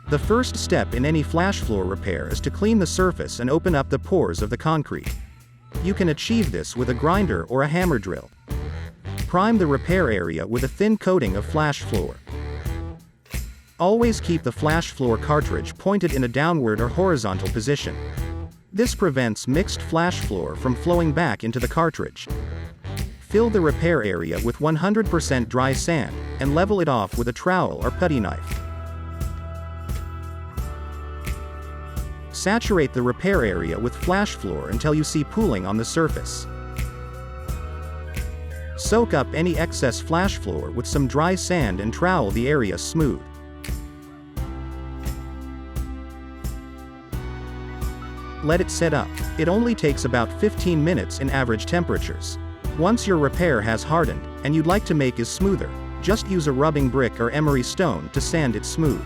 The first step in any flash floor repair is to clean the surface and open up the pores of the concrete. You can achieve this with a grinder or a hammer drill. Prime the repair area with a thin coating of flash floor. Always keep the flash floor cartridge pointed in a downward or horizontal position. This prevents mixed flash floor from flowing back into the cartridge. Fill the repair area with 100% dry sand, and level it off with a trowel or putty knife. Saturate the repair area with flash floor until you see pooling on the surface. Soak up any excess flash floor with some dry sand and trowel the area smooth. Let it set up. It only takes about 15 minutes in average temperatures. Once your repair has hardened, and you'd like to make it smoother, just use a rubbing brick or emery stone to sand it smooth.